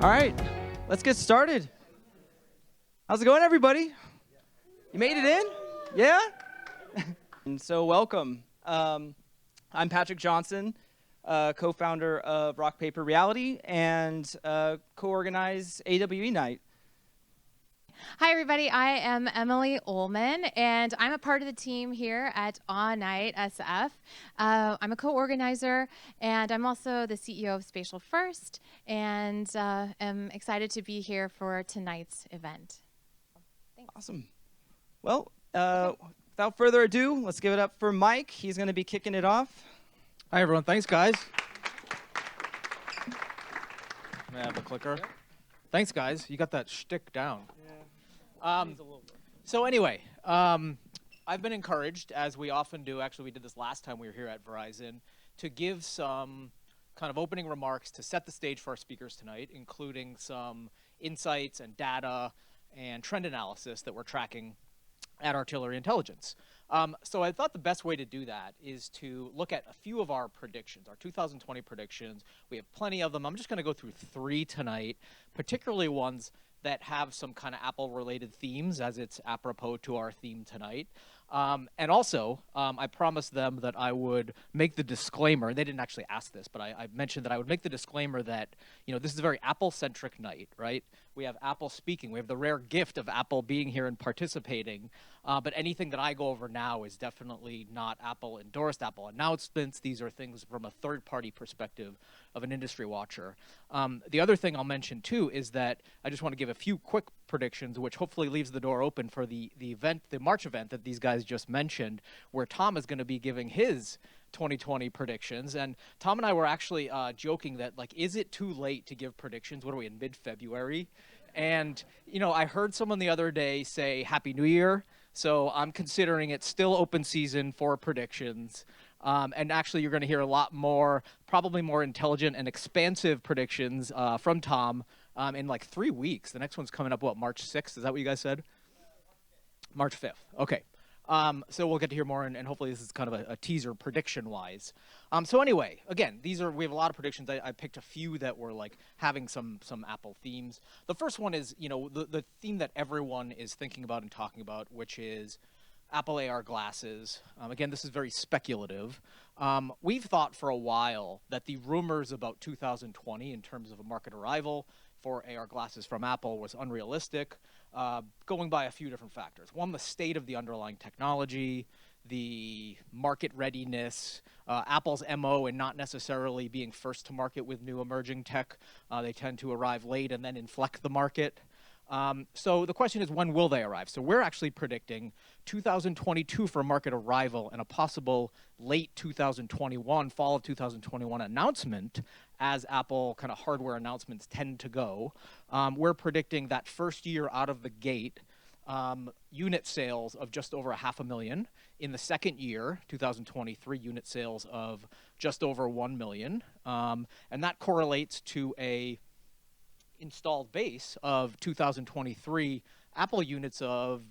All right, let's get started. How's it going, everybody? You made it in? Yeah? And so welcome. I'm Patrick Johnson, co-founder of Rock Paper Reality and co-organize AWENite. Hi, everybody. I am Emily Ullman, and I'm a part of the team here at AWENiteSF. I'm a co-organizer, and I'm also the CEO of SpatialFirst, and am excited to be here for tonight's event. Thanks. Awesome. Well, without further ado, let's give it up for Mike. He's going to be kicking it off. Hi, everyone. Thanks, guys. May I have the clicker? Yep. Thanks, guys. You got that shtick down. So anyway, I've been encouraged, as we often do, actually we did this last time we were here at Verizon, to give some kind of opening remarks to set the stage for our speakers tonight, including some insights and data and trend analysis that we're tracking at Artillery Intelligence. So I thought the best way to do that is to look at a few of our predictions, our 2020 predictions. We have plenty of them. I'm just going to go through 3 tonight, particularly ones that have some kind of Apple-related themes, as it's apropos to our theme tonight. And also, I promised them that I would make the disclaimer, and they didn't actually ask this, but I mentioned that I would make the disclaimer that, you know, this is a very Apple-centric night, right? We have Apple speaking. We have the rare gift of Apple being here and participating. But anything that I go over now is definitely not Apple-endorsed, Apple announcements. These are things from a third-party perspective of an industry watcher. The other thing I'll mention, too, is that I just want to give a few quick predictions, which hopefully leaves the door open for the event, the March event that these guys just mentioned, where Tom is going to be giving his 2020 predictions. And Tom and I were actually joking that, like, is it too late to give predictions? What are we, in mid-February? And, you know, I heard someone the other day say Happy New Year. So I'm considering it still open season for predictions. And actually, you're going to hear a lot more, probably more intelligent and expansive predictions from Tom in like 3 weeks. The next one's coming up, what, March 6th? Is that what you guys said? March 5th. Okay. So we'll get to hear more, and hopefully this is kind of a teaser prediction-wise. So anyway, again, we have a lot of predictions. I picked a few that were like having some Apple themes. The first one is, you know, the theme that everyone is thinking about and talking about, which is Apple AR glasses. Again, this is very speculative. We've thought for a while that the rumors about 2020 in terms of a market arrival for AR glasses from Apple was unrealistic, going by a few different factors. One, the state of the underlying technology, the market readiness, Apple's MO in not necessarily being first to market with new emerging tech. They tend to arrive late and then inflect the market. So the question is, when will they arrive? So we're actually predicting 2022 for market arrival and a possible late 2021, fall of 2021 announcement, as Apple kind of hardware announcements tend to go. We're predicting that first year out of the gate, unit sales of just over 500,000. In the second year, 2023, unit sales of just over 1 million. And that correlates to a installed base of 2023 Apple units of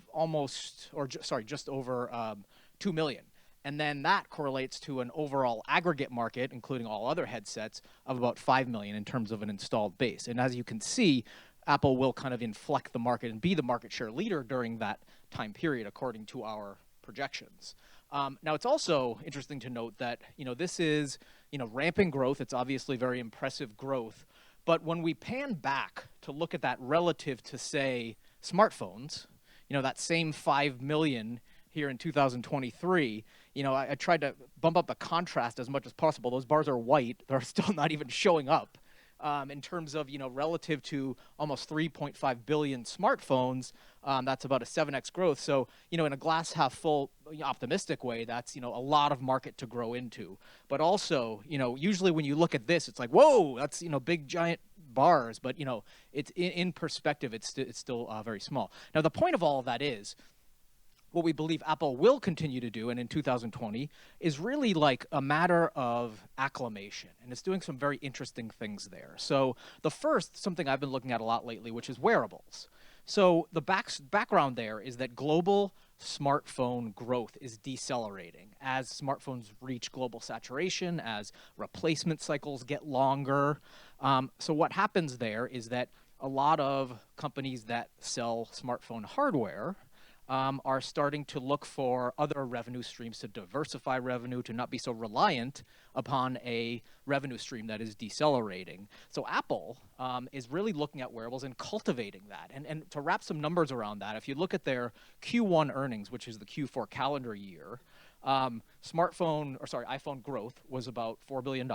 just over 2 million. And then that correlates to an overall aggregate market, including all other headsets, of about 5 million in terms of an installed base. And as you can see, Apple will kind of inflect the market and be the market share leader during that time period, according to our projections. Now, it's also interesting to note that, you know, this is, you know, ramping growth. It's obviously very impressive growth. But when we pan back to look at that relative to, say, smartphones, you know, that same 5 million here in 2023, you know, I tried to bump up the contrast as much as possible. Those bars are white. They're still not even showing up in terms of, you know, relative to almost 3.5 billion smartphones. That's about a 7x growth. So, you know, in a glass half full optimistic way, that's, you know, a lot of market to grow into. But also, you know, usually when you look at this, it's like, whoa, that's, you know, big giant bars. But, you know, it's in perspective, it's still very small. Now, the point of all of that is, what we believe Apple will continue to do, and in 2020, is really like a matter of acclimation. And it's doing some very interesting things there. So the first, something I've been looking at a lot lately, which is wearables. So the background there is that global smartphone growth is decelerating as smartphones reach global saturation, as replacement cycles get longer. So what happens there is that a lot of companies that sell smartphone hardware are starting to look for other revenue streams to diversify revenue, to not be so reliant upon a revenue stream that is decelerating. So Apple is really looking at wearables and cultivating that. And to wrap some numbers around that, if you look at their Q1 earnings, which is the Q4 calendar year, iPhone growth was about $4 billion.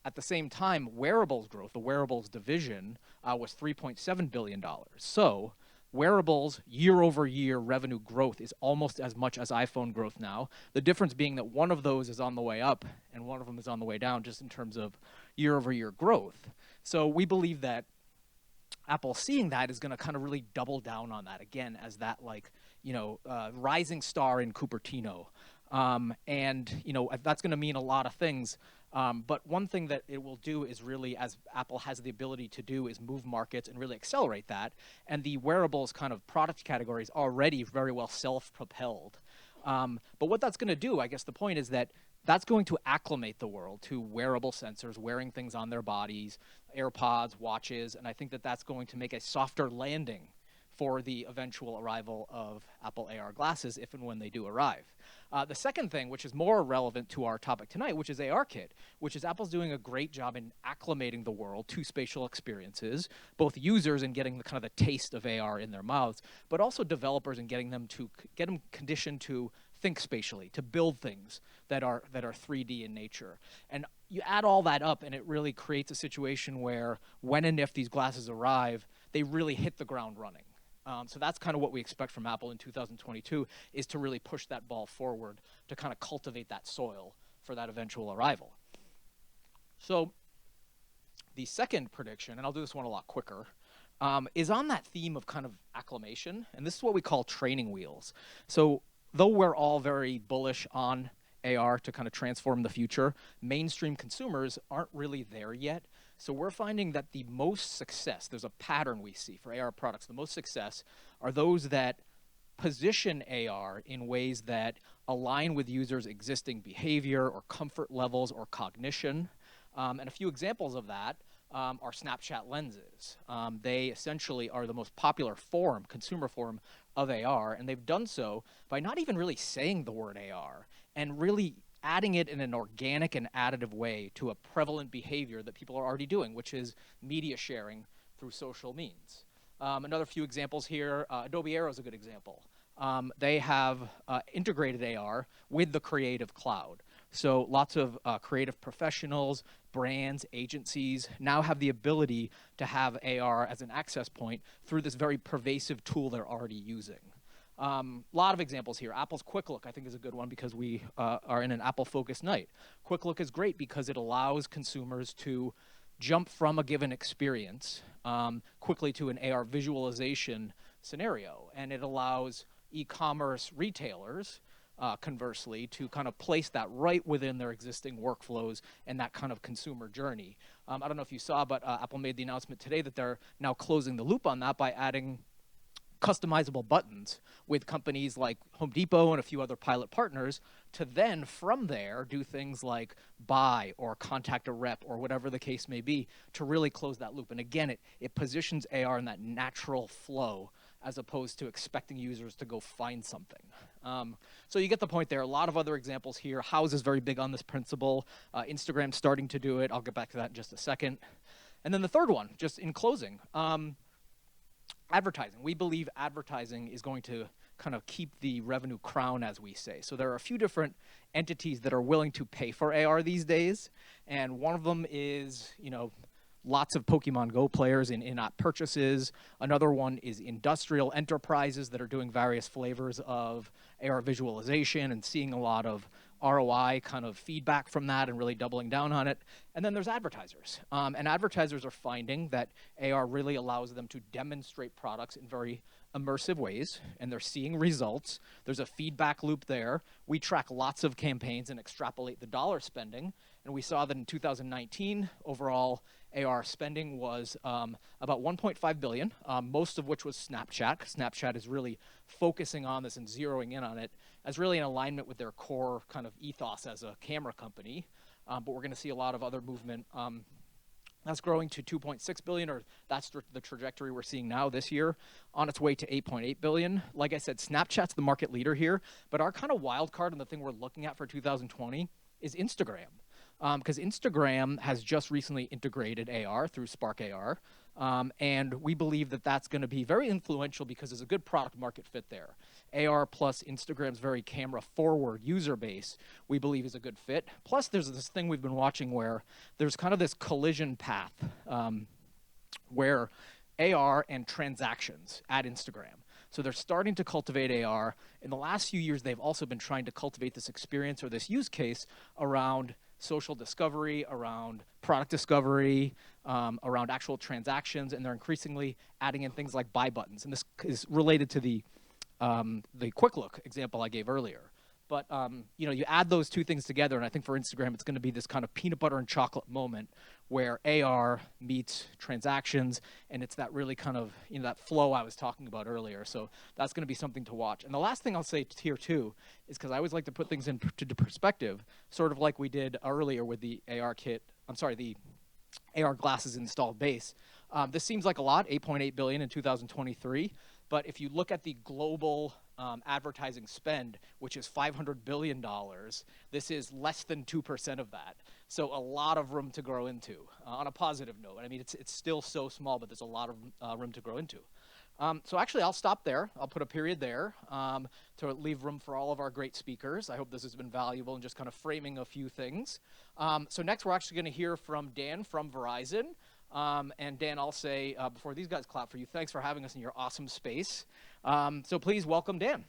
At the same time, wearables growth, the wearables division, was $3.7 billion. So wearables year-over-year revenue growth is almost as much as iPhone growth now. The difference being that one of those is on the way up and one of them is on the way down just in terms of year-over-year growth. So we believe that Apple, seeing that, is going to kind of really double down on that again as that, like, rising star in Cupertino. And that's going to mean a lot of things. But one thing that it will do is really, as Apple has the ability to do, is move markets and really accelerate that. And the wearables kind of product category is already very well self-propelled. But what that's going to do, I guess the point is that that's going to acclimate the world to wearable sensors, wearing things on their bodies, AirPods, watches, and I think that that's going to make a softer landing for the eventual arrival of Apple AR glasses, if and when they do arrive. The second thing, which is more relevant to our topic tonight, which is ARKit, which is Apple's doing a great job in acclimating the world to spatial experiences, both users and getting the kind of the taste of AR in their mouths, but also developers and getting them conditioned to think spatially, to build things that are 3D in nature. And you add all that up, and it really creates a situation where when and if these glasses arrive, they really hit the ground running. So that's kind of what we expect from Apple in 2022, is to really push that ball forward, to kind of cultivate that soil for that eventual arrival. So the second prediction, and I'll do this one a lot quicker, is on that theme of kind of acclimation, and this is what we call training wheels. So though we're all very bullish on AR to kind of transform the future, mainstream consumers aren't really there yet. So we're finding that the most success, there's a pattern we see for AR products, the most success are those that position AR in ways that align with users' existing behavior or comfort levels or cognition. And a few examples of that are Snapchat lenses. They essentially are the most popular consumer form of AR, and they've done so by not even really saying the word AR and really adding it in an organic and additive way to a prevalent behavior that people are already doing, which is media sharing through social means. Another few examples here, Adobe Aero is a good example. They have integrated AR with the Creative Cloud. So lots of creative professionals, brands, agencies now have the ability to have AR as an access point through this very pervasive tool they're already using. A lot of examples here. Apple's Quick Look, I think, is a good one because we are in an Apple-focused night. Quick Look is great because it allows consumers to jump from a given experience quickly to an AR visualization scenario. And it allows e-commerce retailers, conversely, to kind of place that right within their existing workflows and that kind of consumer journey. I don't know if you saw, but Apple made the announcement today that they're now closing the loop on that by adding customizable buttons with companies like Home Depot and a few other pilot partners to then, from there, do things like buy or contact a rep or whatever the case may be to really close that loop. And again, it positions AR in that natural flow as opposed to expecting users to go find something. So you get the point there. A lot of other examples here. House is very big on this principle. Instagram's starting to do it. I'll get back to that in just a second. And then the third one, just in closing, advertising. We believe advertising is going to kind of keep the revenue crown, as we say. So there are a few different entities that are willing to pay for AR these days. And one of them is, lots of Pokemon Go players in in-app purchases. Another one is industrial enterprises that are doing various flavors of AR visualization and seeing a lot of ROI kind of feedback from that and really doubling down on it. And then there's advertisers. And advertisers are finding that AR really allows them to demonstrate products in very immersive ways, and they're seeing results. There's a feedback loop there. We track lots of campaigns and extrapolate the dollar spending, and we saw that in 2019, overall AR spending was about $1.5 billion, most of which was Snapchat. Snapchat is really focusing on this and zeroing in on it as really in alignment with their core kind of ethos as a camera company. But we're going to see a lot of other movement That's growing to 2.6 billion, or that's the trajectory we're seeing now this year, on its way to 8.8 billion. Like I said, Snapchat's the market leader here, but our kind of wild card and the thing we're looking at for 2020 is Instagram. Because Instagram has just recently integrated AR through Spark AR, and we believe that that's going to be very influential because there's a good product market fit there. AR plus Instagram's very camera-forward user base, we believe, is a good fit. Plus, there's this thing we've been watching where there's kind of this collision path where AR and transactions at Instagram. So they're starting to cultivate AR. In the last few years, they've also been trying to cultivate this experience or this use case around social discovery, around product discovery, around actual transactions, and they're increasingly adding in things like buy buttons. And this is related to the quick look example I gave earlier. But you add those two things together, and I think for Instagram, it's going to be this kind of peanut butter and chocolate moment where AR meets transactions, and it's that really kind of that flow I was talking about earlier. So that's going to be something to watch. And the last thing I'll say here too is because I always like to put things into perspective, sort of like we did earlier with the ARKit. The AR glasses installed base. This seems like a lot, 8.8 billion in 2023. But if you look at the global advertising spend, which is $500 billion, this is less than 2% of that. So a lot of room to grow into on a positive note. I mean, it's still so small, but there's a lot of room to grow into. So actually, I'll stop there. I'll put a period there to leave room for all of our great speakers. I hope this has been valuable in just kind of framing a few things. So next, we're actually going to hear from Dan from Verizon. And Dan, I'll say, before these guys clap for you, thanks for having us in your awesome space. So please welcome Dan.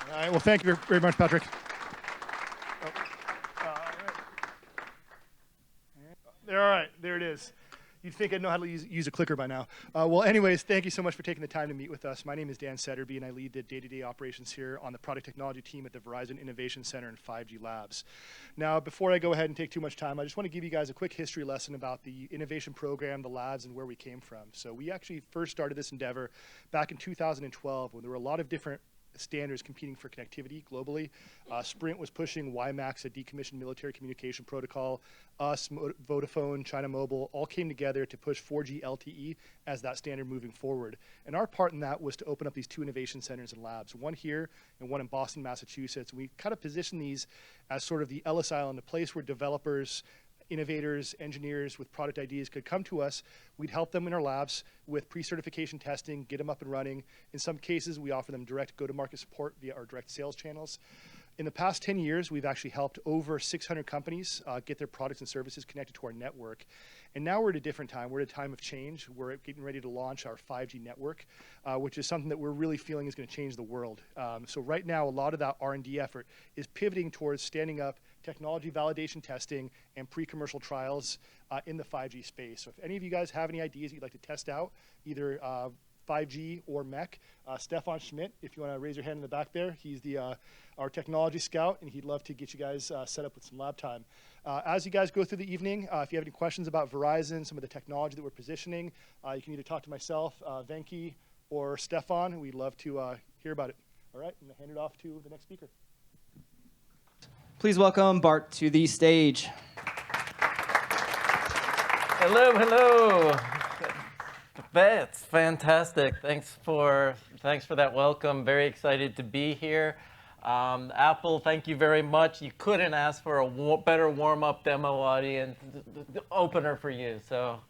All right, well, thank you very much, Patrick. All right, there it is. You'd think I'd know how to use a clicker by now. Well, anyways, thank you so much for taking the time to meet with us. My name is Dan Setterby, and I lead the day-to-day operations here on the product technology team at the Verizon Innovation Center and 5G Labs. Now, before I go ahead and take too much time, I just want to give you guys a quick history lesson about the innovation program, the labs, and where we came from. So we actually first started this endeavor back in 2012 when there were a lot of different standards competing for connectivity globally. Sprint was pushing WiMAX, a decommissioned military communication protocol. Us, Vodafone, China Mobile, all came together to push 4G LTE as that standard moving forward. And our part in that was to open up these two innovation centers and labs, one here and one in Boston, Massachusetts. We kind of position these as sort of the Ellis Island, a place where developers, innovators, engineers with product ideas could come to us. We'd help them in our labs with pre-certification testing, get them up and running. In some cases, we offer them direct go-to-market support via our direct sales channels. In the past 10 years, we've actually helped over 600 companies get their products and services connected to our network. And now we're at a different time. We're at a time of change. We're getting ready to launch our 5G network, which is something that we're really feeling is going to change the world. So right now, a lot of that R&D effort is pivoting towards standing up technology validation testing and pre-commercial trials in the 5G space. So if any of you guys have any ideas you'd like to test out, either 5G or MEC, Stefan Schmidt, if you want to raise your hand in the back there, he's our technology scout, and he'd love to get you guys set up with some lab time. As you guys go through the evening, if you have any questions about Verizon, some of the technology that we're positioning, you can either talk to myself, Venki, or Stefan. We'd love to hear about it. All right, I'm going to hand it off to the next speaker. Please welcome Bart to the stage. Hello, hello. That's fantastic. Thanks for that welcome. Very excited to be here. Apple, thank you very much. You couldn't ask for a better warm-up demo audience opener for you. So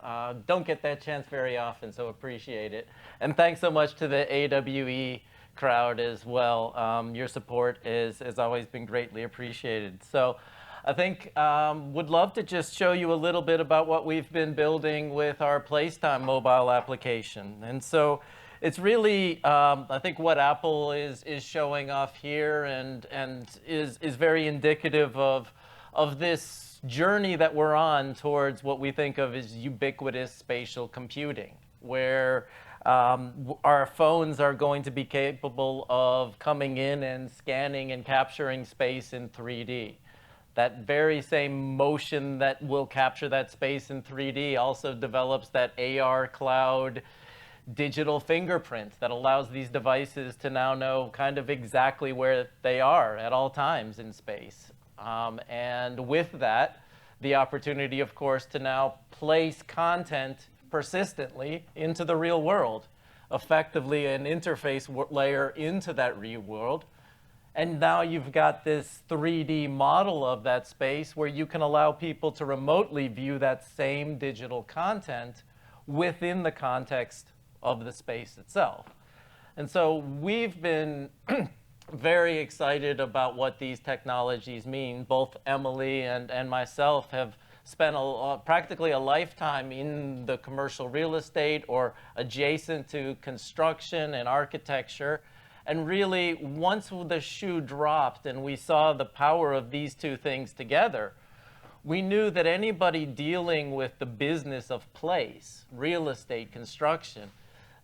don't get that chance very often, so appreciate it. And thanks so much to the AWE crowd as well. Your support has always been greatly appreciated. So I think would love to just show you a little bit about what we've been building with our Placetime mobile application. And so it's really, I think what Apple is showing off here and is very indicative of this journey that we're on towards what we think of as ubiquitous spatial computing, where our phones are going to be capable of coming in and scanning and capturing space in 3D. That very same motion that will capture that space in 3D also develops that AR cloud digital fingerprint that allows these devices to now know kind of exactly where they are at all times in space. And with that, the opportunity, of course, to now place content persistently into the real world, effectively an interface layer into that real world. And now you've got this 3D model of that space where you can allow people to remotely view that same digital content within the context of the space itself. And so we've been very excited about what these technologies mean. Both Emily and myself have spent practically a lifetime in the commercial real estate or adjacent to construction and architecture. And really, once the shoe dropped and we saw the power of these two things together, we knew that anybody dealing with the business of place, real estate, construction,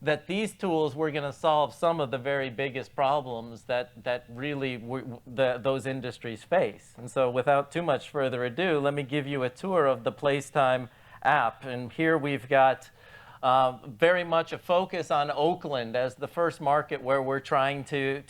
that these tools were going to solve some of the very biggest problems that really those industries face. And so without too much further ado, let me give you a tour of the Placetime app. And here we've got very much a focus on Oakland as the first market where we're trying to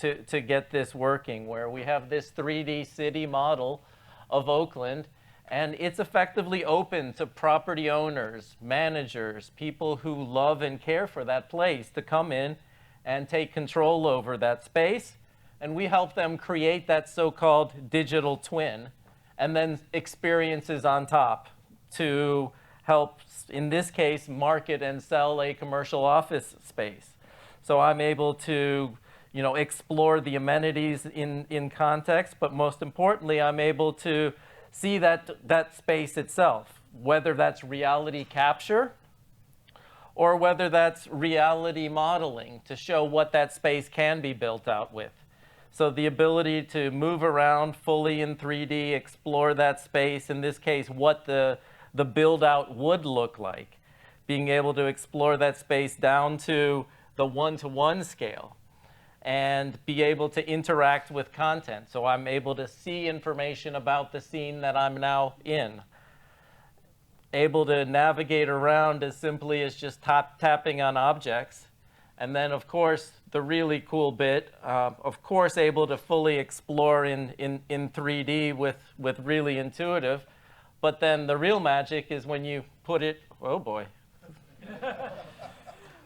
get this working, where we have this 3D city model of Oakland, and it's effectively open to property owners, managers, people who love and care for that place to come in and take control over that space. And we help them create that so-called digital twin and then experiences on top to help, in this case, market and sell a commercial office space. So I'm able to, explore the amenities in context, but most importantly, I'm able to see that space itself, whether that's reality capture or whether that's reality modeling to show what that space can be built out with. So the ability to move around fully in 3D, explore that space, in this case, what the build out would look like, being able to explore that space down to the one-to-one scale and be able to interact with content. So I'm able to see information about the scene that I'm now in. Able to navigate around as simply as just tapping on objects. And then, of course, the really cool bit, of course, able to fully explore in 3D with really intuitive. But then the real magic is when you put it, oh boy.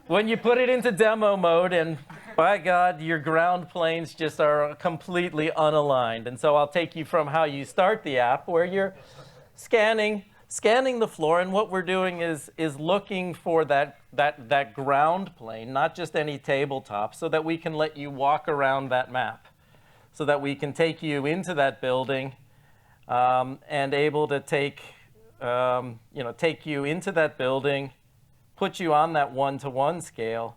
When you put it into demo mode, and by God, your ground planes just are completely unaligned. And so I'll take you from how you start the app, where you're scanning the floor, and what we're doing is looking for that ground plane, not just any tabletop, so that we can let you walk around that map, so that we can take you into that building and able to take you into that building, put you on that one-to-one scale,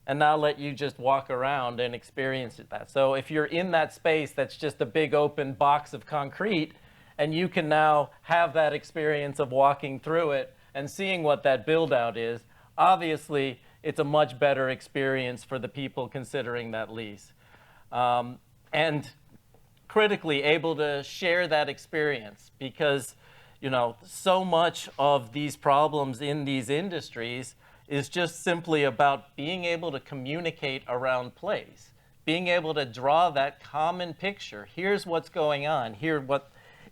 and now let you just walk around and experience that. So if you're in that space that's just a big open box of concrete, and you can now have that experience of walking through it and seeing what that build-out is, obviously it's a much better experience for the people considering that lease. And critically able to share that experience, because so much of these problems in these industries is just simply about being able to communicate around place, being able to draw that common picture. Here's what's going on.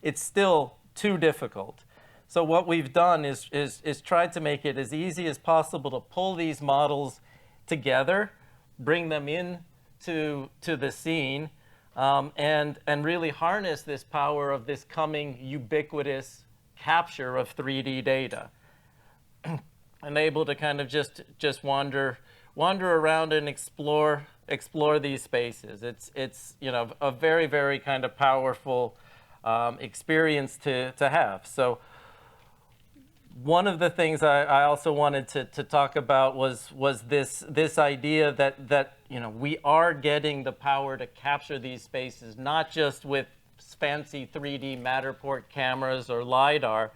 It's still too difficult. So what we've done is tried to make it as easy as possible to pull these models together, bring them in to the scene, and really harness this power of this coming ubiquitous capture of 3D data, and able to kind of just wander around and explore these spaces. It's a very, very kind of powerful experience to have. So one of the things I also wanted to talk about was this idea that we are getting the power to capture these spaces, not just with fancy 3D Matterport cameras or LiDAR,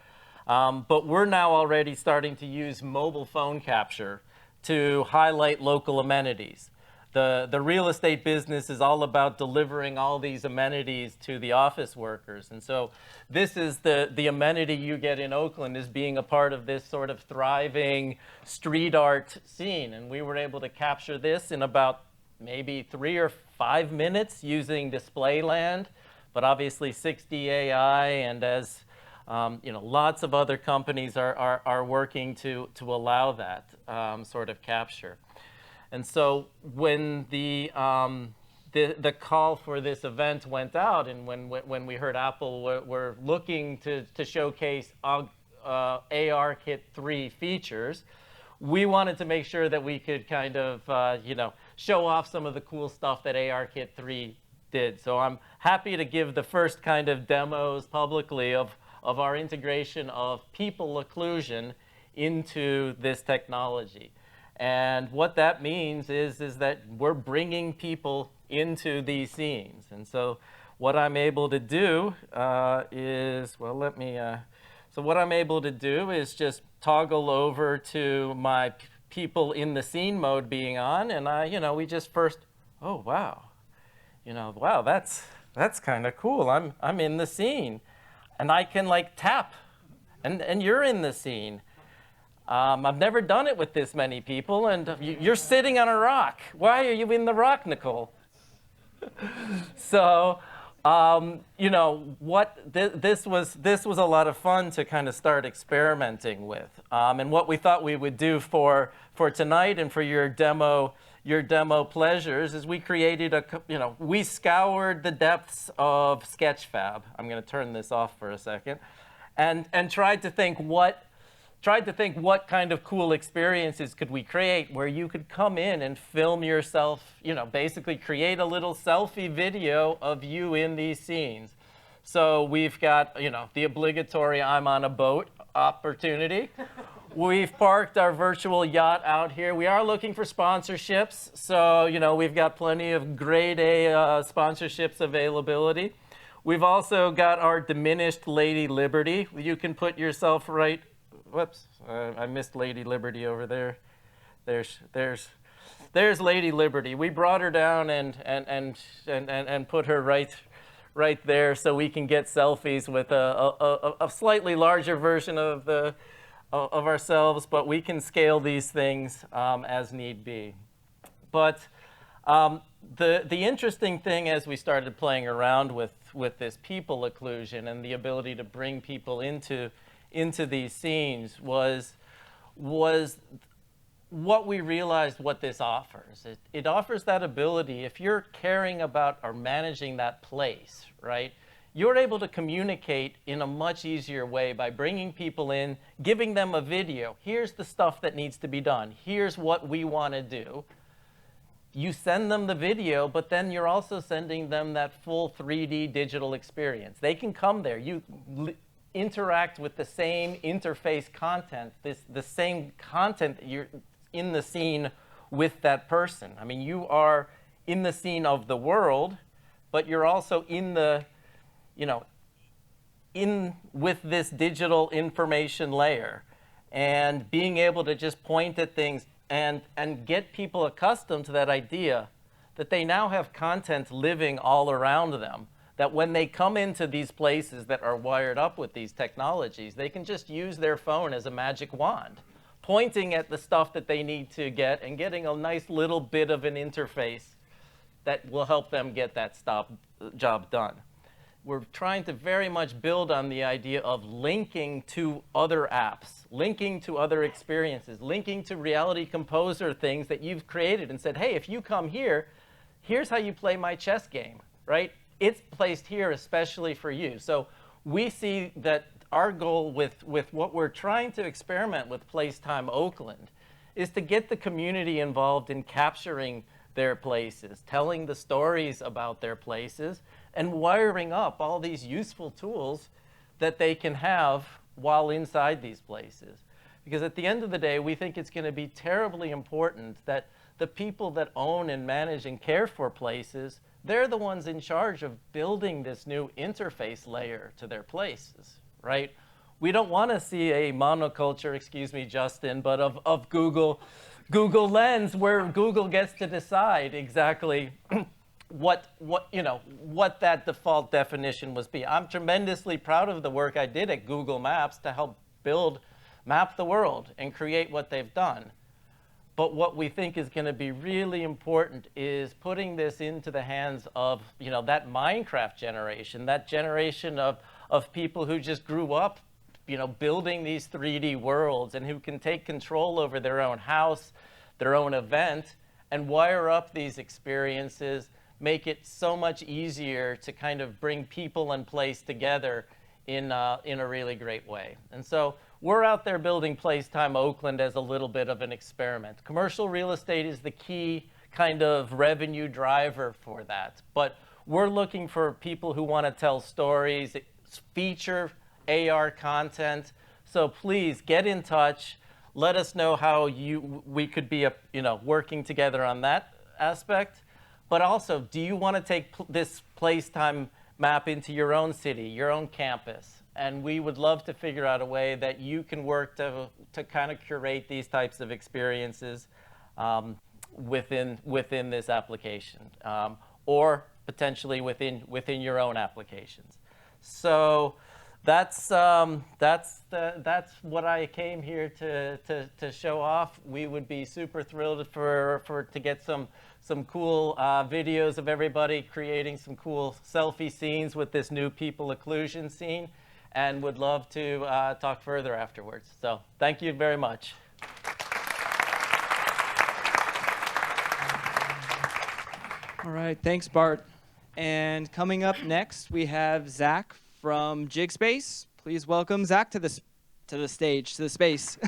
but we're now already starting to use mobile phone capture to highlight local amenities. The real estate business is all about delivering all these amenities to the office workers. And so this is the amenity you get in Oakland, is being a part of this sort of thriving street art scene. And we were able to capture this in about maybe 3 or 5 minutes using display land, but obviously 6D AI, and as Lots of other companies are working to allow that sort of capture. And so when the call for this event went out, and when we heard Apple were looking to showcase ARKit 3 features, we wanted to make sure that we could kind of show off some of the cool stuff that ARKit 3 did. So I'm happy to give the first kind of demos publicly of our integration of people occlusion into this technology. And what that means is that we're bringing people into these scenes. And so what I'm able to do is just toggle over to my people in the scene mode being on, and we just first, oh wow, wow, that's kind of cool. I'm in the scene, and I can like tap, and you're in the scene. I've never done it with this many people, and you're sitting on a rock. Why are you in the rock, Nicole? So, this was a lot a lot of fun to kind of start experimenting with. And what we thought we would do for tonight and for your demo pleasures is we created we scoured the depths of Sketchfab. I'm going to turn this off for a second, and tried to think what kind of cool experiences could we create where you could come in and film yourself, basically create a little selfie video of you in these scenes. So we've got, the obligatory I'm on a boat opportunity. We've parked our virtual yacht out here. We are looking for sponsorships. So, we've got plenty of grade A sponsorships availability. We've also got our diminished Lady Liberty. You can put yourself right. Whoops, I missed Lady Liberty over there. There's Lady Liberty. We brought her down and put her right there so we can get selfies with a slightly larger version of ourselves, but we can scale these things as need be. But the interesting thing as we started playing around with this people occlusion and the ability to bring people into these scenes was what we realized what this offers. It offers that ability, if you're caring about or managing that place, right, you're able to communicate in a much easier way by bringing people in, giving them a video. Here's the stuff that needs to be done. Here's what we want to do. You send them the video, but then you're also sending them that full 3D digital experience. They can come there. You interact with the same interface content, the same content that you're in the scene with that person. I mean, you are in the scene of the world, but you're also in the, in with this digital information layer, and being able to just point at things and get people accustomed to that idea that they now have content living all around them, that when they come into these places that are wired up with these technologies, they can just use their phone as a magic wand, pointing at the stuff that they need to get and getting a nice little bit of an interface that will help them get that job done. We're trying to very much build on the idea of linking to other apps, linking to other experiences, linking to Reality Composer things that you've created and said, hey, if you come here, here's how you play my chess game, right? It's placed here especially for you. So we see that our goal with what we're trying to experiment with Placetime Oakland is to get the community involved in capturing their places, telling the stories about their places, and wiring up all these useful tools that they can have while inside these places. Because at the end of the day, we think it's going to be terribly important that the people that own and manage and care for places, they're the ones in charge of building this new interface layer to their places, right? We don't want to see a monoculture, excuse me, Justin, but of Google Lens, where Google gets to decide exactly what that default definition must be. I'm tremendously proud of the work I did at Google Maps to help map the world and create what they've done. But what we think is going to be really important is putting this into the hands of that Minecraft generation, that generation of of people who just grew up, building these 3D worlds and who can take control over their own house, their own event, and wire up these experiences, make it so much easier to kind of bring people and place together in a really great way. And so we're out there building Placetime Oakland as a little bit of an experiment. Commercial real estate is the key kind of revenue driver for that. But we're looking for people who want to tell stories, feature AR content. So please get in touch. Let us know how we could be working together on that aspect. But also, do you want to take this Placetime map into your own city, your own campus? And we would love to figure out a way that you can work to kind of curate these types of experiences within this application, or potentially within your own applications. So that's what I came here to show off. We would be super thrilled to get some cool videos of everybody creating some cool selfie scenes with this new people occlusion scene, and would love to talk further afterwards. So thank you very much. All right, thanks, Bart. And coming up next, we have Zac from Jigspace. Please welcome Zac to the stage, to the space.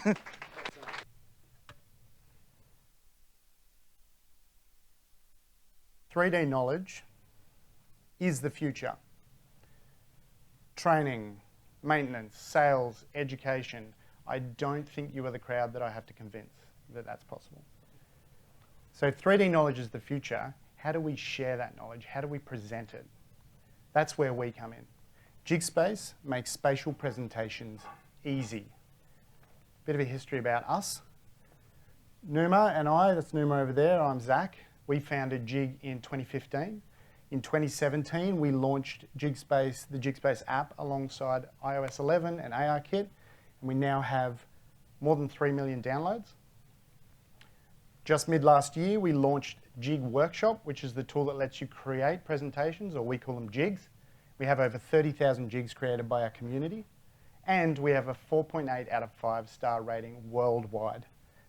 3D knowledge is the future. Training, maintenance, sales, education. I don't think you are the crowd that I have to convince that that's possible. So 3D knowledge is the future. How do we share that knowledge? How do we present it? That's where we come in. Jigspace makes spatial presentations easy. Bit of a history about us. Numa and I, that's Numa over there, I'm Zac. We founded Jig in 2015. In 2017, we launched Jigspace, the Jigspace app, alongside iOS 11 and ARKit, and we now have more than 3 million downloads. Just mid last year, we launched Jig Workshop, which is the tool that lets you create presentations, or we call them jigs. We have over 30,000 jigs created by our community, and we have a 4.8 out of 5 star rating worldwide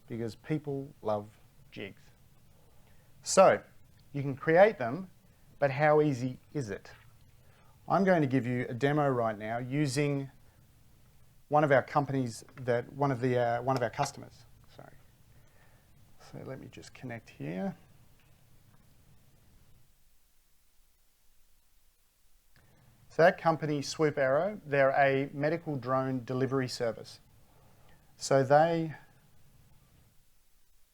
because people love jigs. So you can create them, but how easy is it? I'm going to give you a demo right now using one of our companies one of our customers. Sorry. So let me just connect here. So that company, Swoop Aero, they're a medical drone delivery service. So they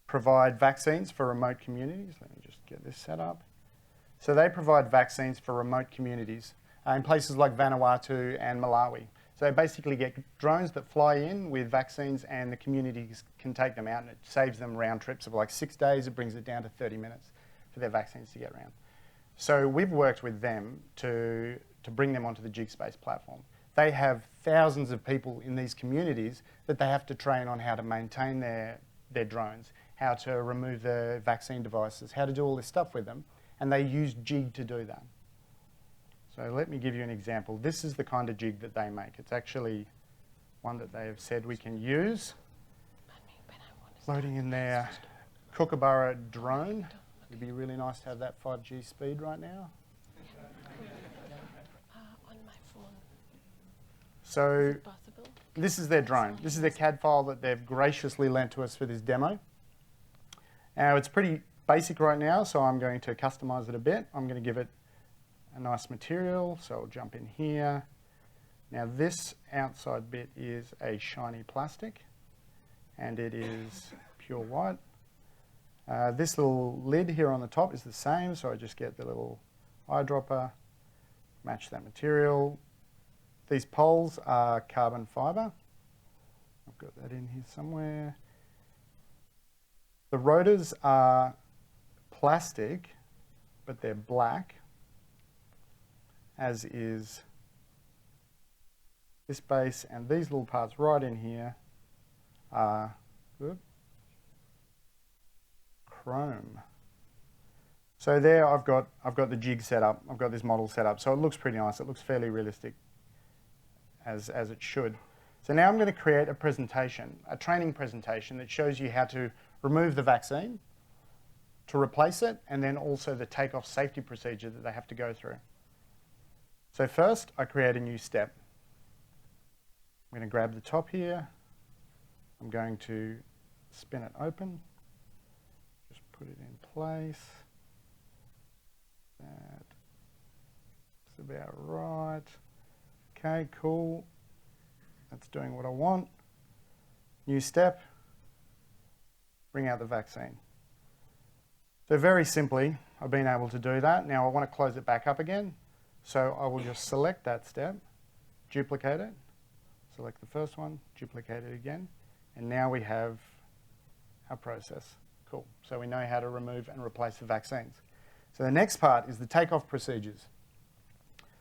provide vaccines for remote communities. Let me just get this set up. So they provide vaccines for remote communities in places like Vanuatu and Malawi. So they basically get drones that fly in with vaccines, and the communities can take them out, and it saves them round trips of like 6 days. It brings it down to 30 minutes for their vaccines to get around. So we've worked with them to bring them onto the Jigspace platform. They have thousands of people in these communities that they have to train on how to maintain their drones, how to remove the vaccine devices, how to do all this stuff with them, and they use Jig to do that. So let me give you an example. This is the kind of jig that they make. It's actually one that they have said we can use. Loading in their Kookaburra drone. It'd be really nice to have that 5G speed right now. On my phone. So this is their drone. This is their CAD file that they've graciously lent to us for this demo. Now it's pretty basic right now, so I'm going to customize it a bit. I'm going to give it a nice material, so I'll jump in here. Now this outside bit is a shiny plastic, and it is pure white. This little lid here on the top is the same, so I just get the little eyedropper, match that material. These poles are carbon fiber. I've got that in here somewhere. The rotors are plastic, but they're black, as is this base, and these little parts right in here are chrome. So there I've got the jig set up, I've got this model set up, so it looks pretty nice, it looks fairly realistic. as it should. So now I'm going to create a presentation, a training presentation that shows you how to remove the vaccine, to replace it, and then also the takeoff safety procedure that they have to go through. So first, I create a new step. I'm going to grab the top here. I'm going to spin it open. Just put it in place. That's about right. Okay, cool. That's doing what I want. New step. Bring out the vaccine. So very simply, I've been able to do that. Now I want to close it back up again. So I will just select that step, duplicate it, select the first one, duplicate it again, and now we have our process. Cool. So we know how to remove and replace the vaccines. So the next part is the takeoff procedures.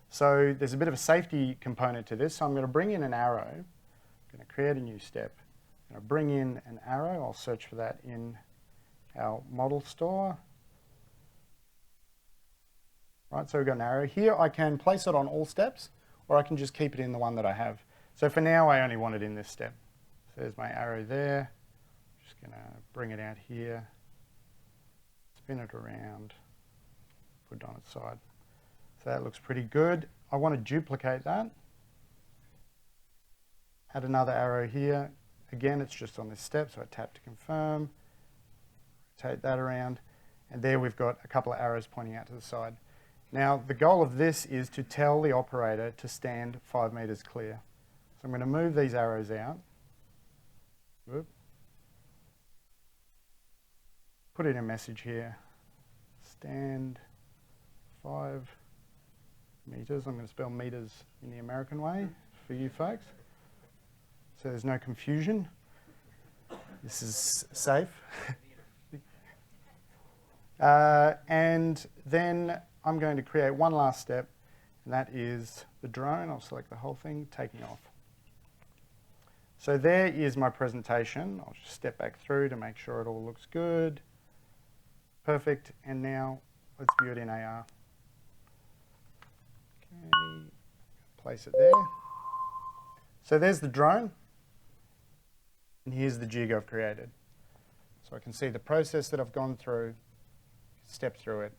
So there's a bit of a safety component to this. So I'm going to bring in an arrow. I'm going to create a new step. I'm going to bring in an arrow. I'll search for that in our model store. Right, so we've got an arrow here. I can place it on all steps, or I can just keep it in the one that I have. So for now, I only want it in this step. So there's my arrow there. Just going to bring it out here, spin it around, put it on its side. So that looks pretty good. I want to duplicate that. Add another arrow here. Again, it's just on this step, so I tap to confirm. Rotate that around. And there we've got a couple of arrows pointing out to the side. Now, the goal of this is to tell the operator to stand 5 meters clear. So I'm going to move these arrows out. Whoop. Put in a message here. Stand 5 meters. I'm going to spell meters in the American way for you folks, so there's no confusion. This is safe. And then I'm going to create one last step, and that is the drone. I'll select the whole thing, taking off. So there is my presentation. I'll just step back through to make sure it all looks good. Perfect. And now let's view it in AR. Okay, place it there. So there's the drone, and here's the jig I've created. So I can see the process that I've gone through, step through it,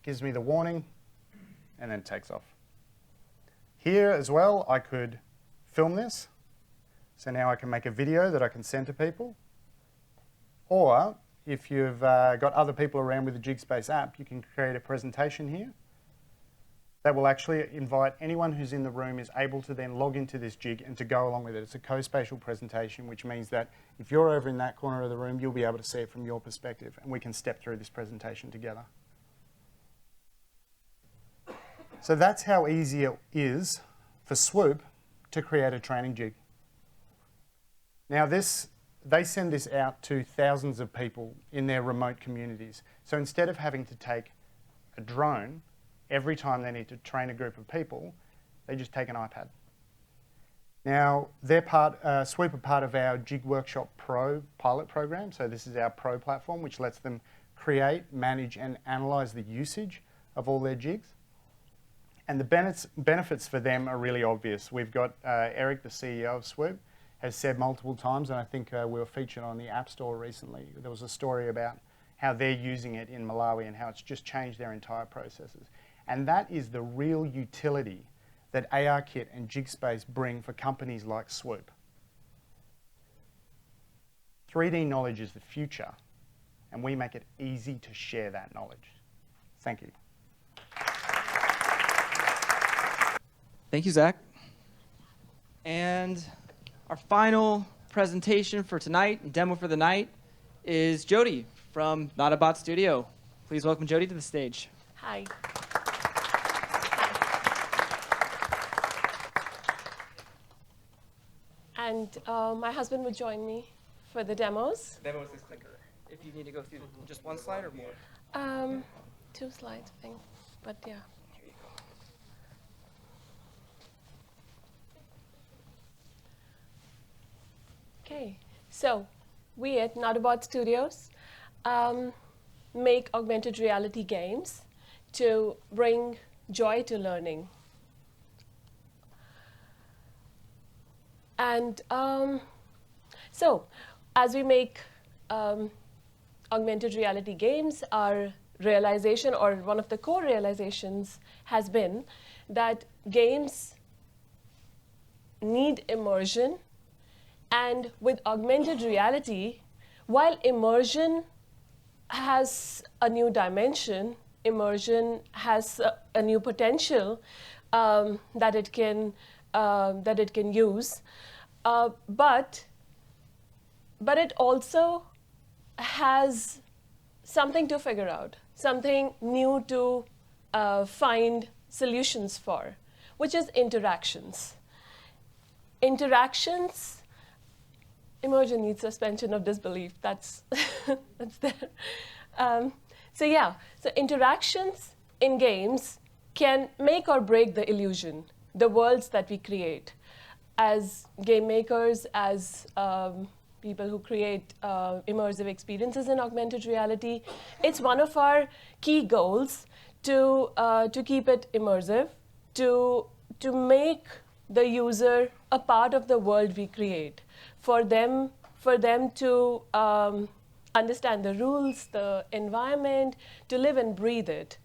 gives me the warning, and then takes off. Here as well, I could film this. So now I can make a video that I can send to people. Or if you've got other people around with the Jigspace app, you can create a presentation here that will actually invite anyone who's in the room is able to then log into this jig and to go along with it. It's a co-spatial presentation, which means that if you're over in that corner of the room, you'll be able to see it from your perspective, and we can step through this presentation together. So that's how easy it is for Swoop to create a training jig. Now they send this out to thousands of people in their remote communities. So instead of having to take a drone every time they need to train a group of people, they just take an iPad. Now, Swoop are part of our Jig Workshop Pro pilot program. So this is our Pro platform, which lets them create, manage, and analyze the usage of all their jigs. And the benefits for them are really obvious. We've got Eric, the CEO of Swoop, has said multiple times, and I think we were featured on the App Store recently. There was a story about how they're using it in Malawi and how it's just changed their entire processes. And that is the real utility that ARKit and Jigspace bring for companies like Swoop. 3D knowledge is the future, and we make it easy to share that knowledge. Thank you. Thank you, Zach. And our final presentation for tonight, and demo for the night, is Jyoti from Not a Bot Studio. Please welcome Jyoti to the stage. Hi. And my husband would join me for the demos. The demo is this clicker. If you need to go through just one slide or more? 2 slides, I think, but yeah. Here you go. Okay, so we at Not a Bot Studios make augmented reality games to bring joy to learning. And so as we make augmented reality games, our realization, or one of the core realizations, has been that games need immersion. And with augmented reality, while immersion has a new dimension, immersion has a new potential that it can use, but it also has something to figure out, something new to find solutions for, which is interactions. Interactions, immersion needs suspension of disbelief. That's there. So yeah, so interactions in games can make or break the illusion, the worlds that we create. As game makers, as people who create immersive experiences in augmented reality, it's one of our key goals to keep it immersive, to make the user a part of the world we create, for them to understand the rules, the environment, to live and breathe it.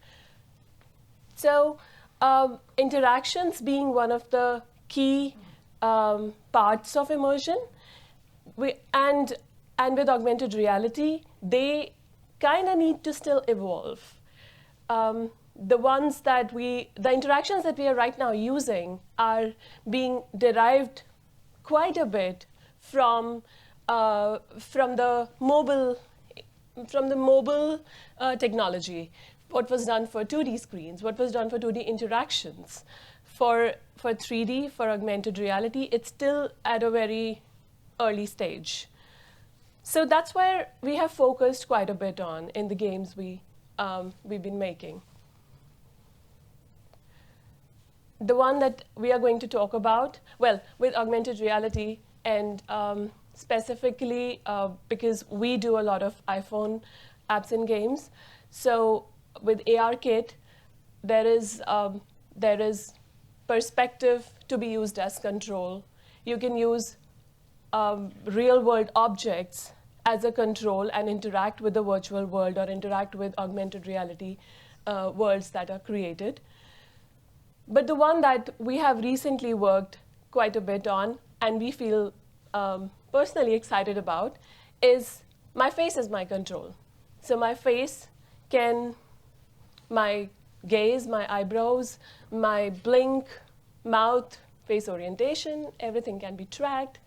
So interactions being one of the key parts of immersion, and with augmented reality, they kind of need to still evolve. The interactions that we are right now using are being derived quite a bit from the mobile technology. What was done for 2D screens, what was done for 2D interactions. For 3D, for augmented reality, it's still at a very early stage. So that's where we have focused quite a bit on in the games we've been making. The one that we are going to talk about, well, with augmented reality, and specifically because we do a lot of iPhone apps and games. So with ARKit, there is perspective to be used as control. You can use real-world objects as a control and interact with the virtual world or interact with augmented reality worlds that are created. But the one that we have recently worked quite a bit on, and we feel personally excited about, is my face as my control. So my face my gaze, my eyebrows, my blink, mouth, face orientation, everything can be tracked.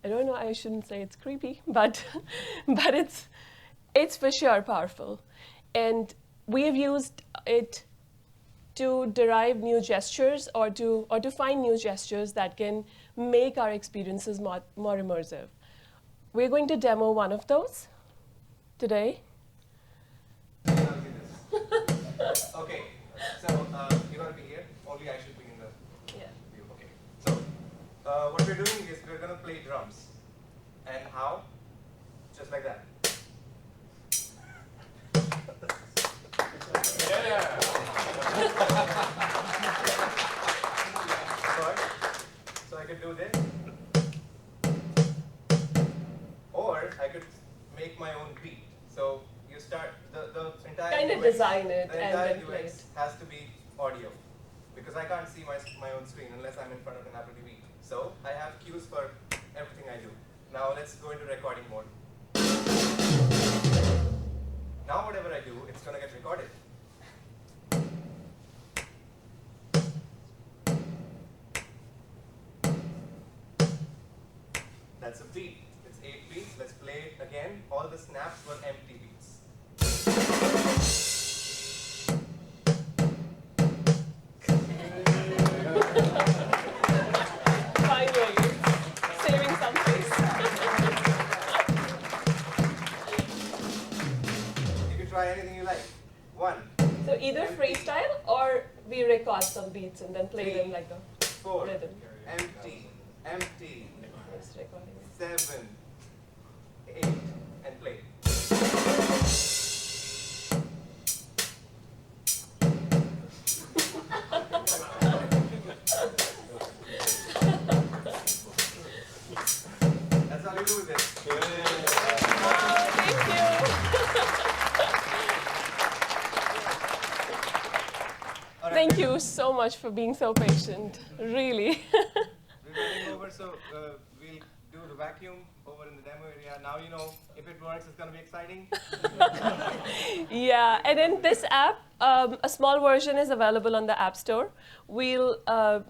I don't know, I shouldn't say it's creepy, but it's for sure powerful. And we have used it to derive new gestures or to find new gestures that can make our experiences more immersive. We're going to demo one of those today. Okay, so you're going to be here. Only I should be in the view. Okay. So what we're doing is we're going to play drums. And how? Just like that. Yeah. So I could do this. Or I could make my own beat. So you start the entire kind of UX, design it the and entire then play UX it. has to be audio, because I can't see my own screen unless I'm in front of an Apple TV. So I have cues for everything I do. Now let's go into recording mode. Now whatever I do, it's going to get recorded. That's a beat. It's 8 beats. Let's play it again. All the snaps were empty beats. Finally, saving some face. You can try anything you like. 1, So either freestyle or we record some beats and then play them like a 4, rhythm. empty, empty, Just recording it. 7, 8, and play. Thank you so much for being so patient, really. We're running over, so we'll do the vacuum over in the demo area. Now you know if it works, it's going to be exciting. Yeah, and in this app, a small version is available on the App Store. We'll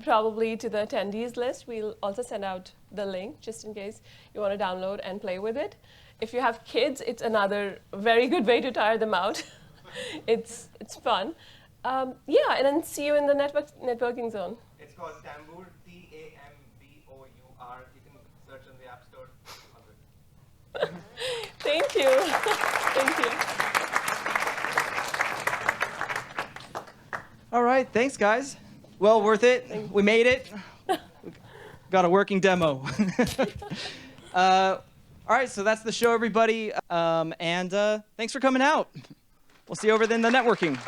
probably, to the attendees list, we'll also send out the link just in case you want to download and play with it. If you have kids, it's another very good way to tire them out. It's fun. Yeah, and then see you in the networking zone. It's called Tambour, Tambour. You can search in the App Store. Thank you. Thank you. All right, thanks, guys. Well worth it. We made it. We got a working demo. All right, so that's the show, everybody. And thanks for coming out. We'll see you over in the networking.